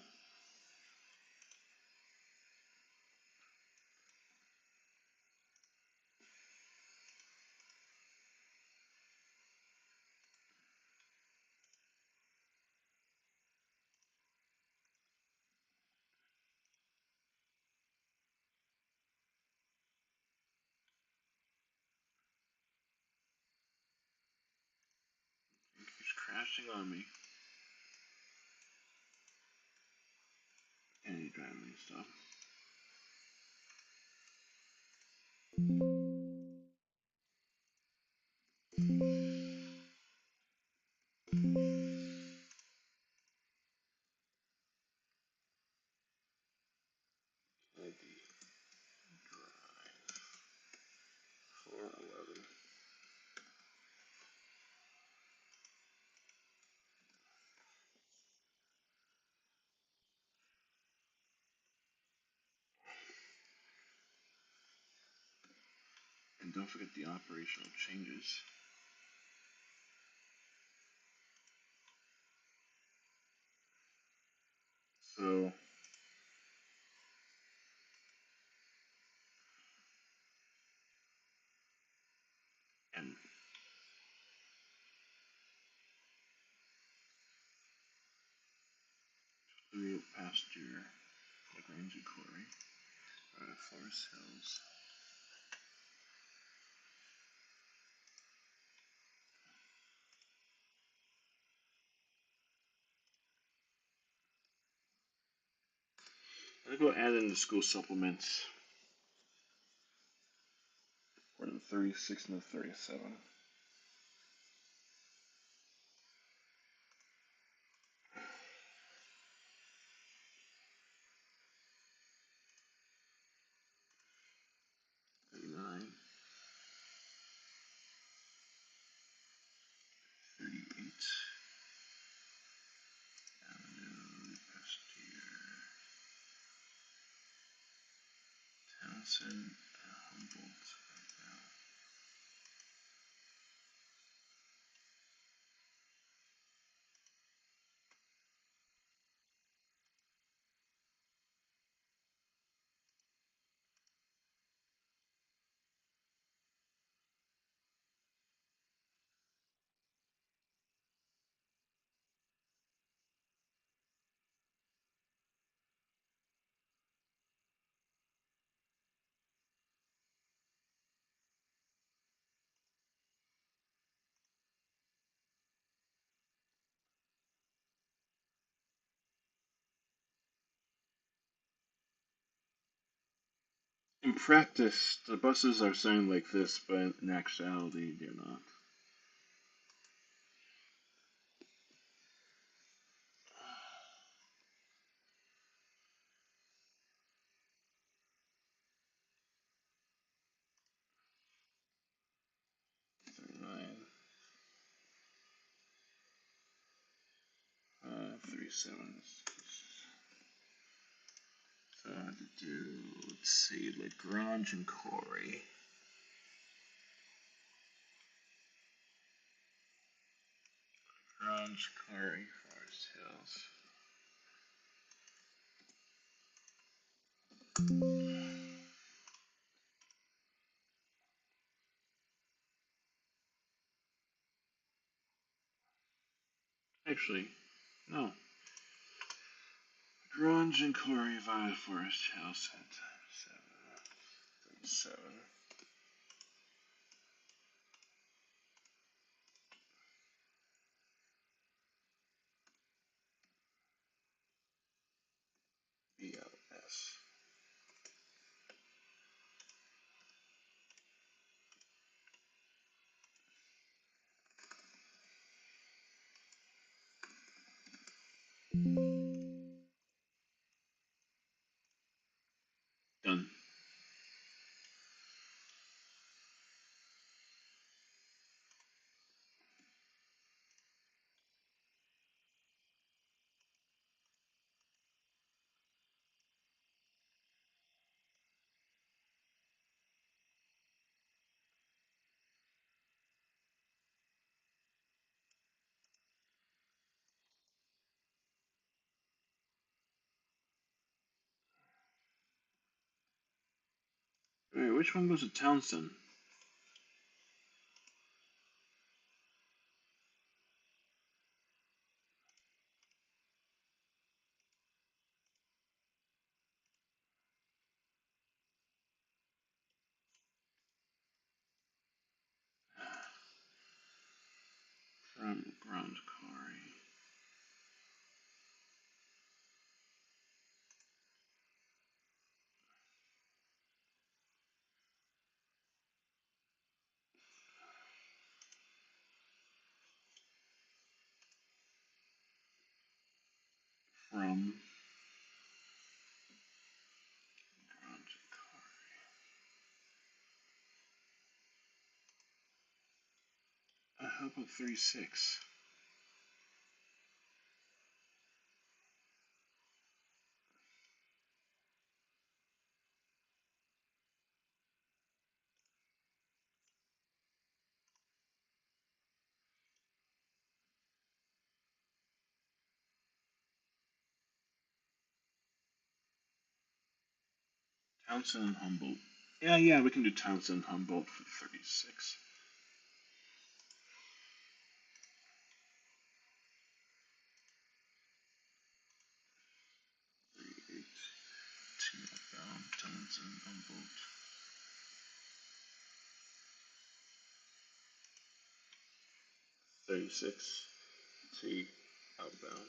It keeps crashing on me. Candy Drive and stuff. Candy Drive 411. And don't forget the operational changes. So, and through pasture, Lagrange Quarry, Forest Hills. I'm gonna go add in the school supplements for the 36 and the 37. 39, 38, Avenue, Pasteur, Townsend, Humboldt. In practice, the buses are signed like this, but in actuality, they're not. 37. So I have to do, let's see, Lagrange and Corey. Lagrange, Corey, Forest Hills. Actually, no. Lagrange and Corey via Forest Hills at 7. BLS. Done. Wait, which one goes to Townsend? From Lagrange, Corey. From Lagrange, Corey. How about 36? Townsend and Humboldt. Yeah, we can do Townsend and Humboldt for 36. 38. T outbound, Townsend, Humboldt. 36. T outbound.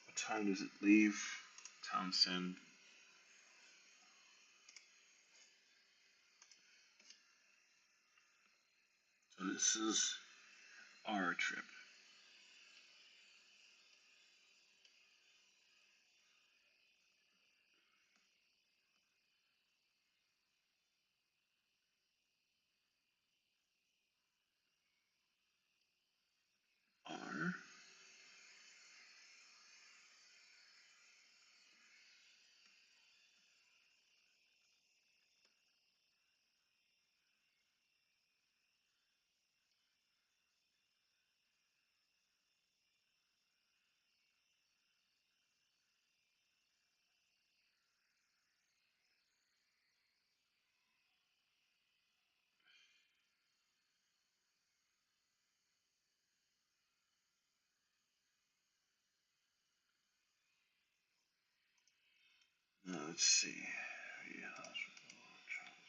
What time does it leave? Townsend. So this is our trip. R. Now let's see. Yeah, Charles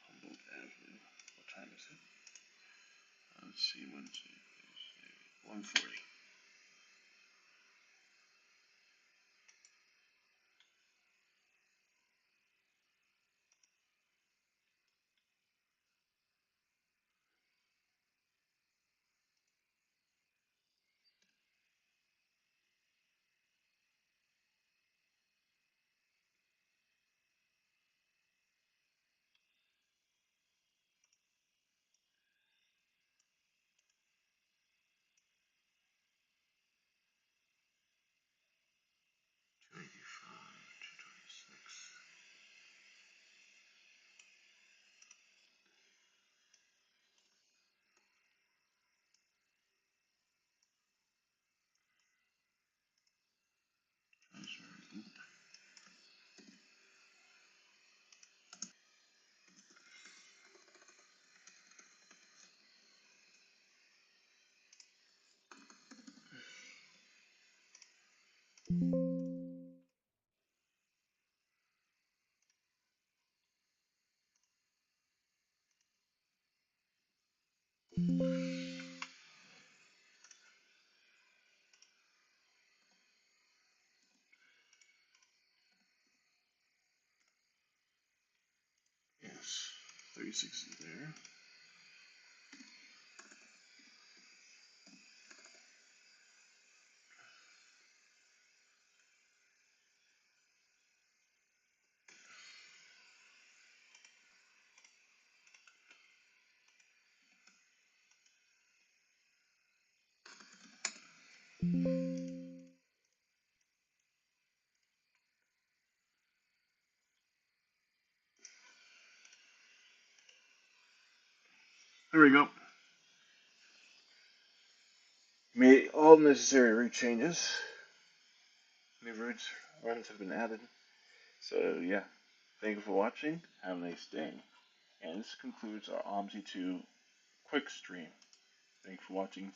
Humboldt Avenue. What time is it? Let's see, Wednesday, 1:40. Yes, 36 is there. There we go. Made all necessary route changes. New routes runs have been added. So yeah, thank you for watching. Have a nice day. And this concludes our OMSI 2 quick stream. Thank you for watching.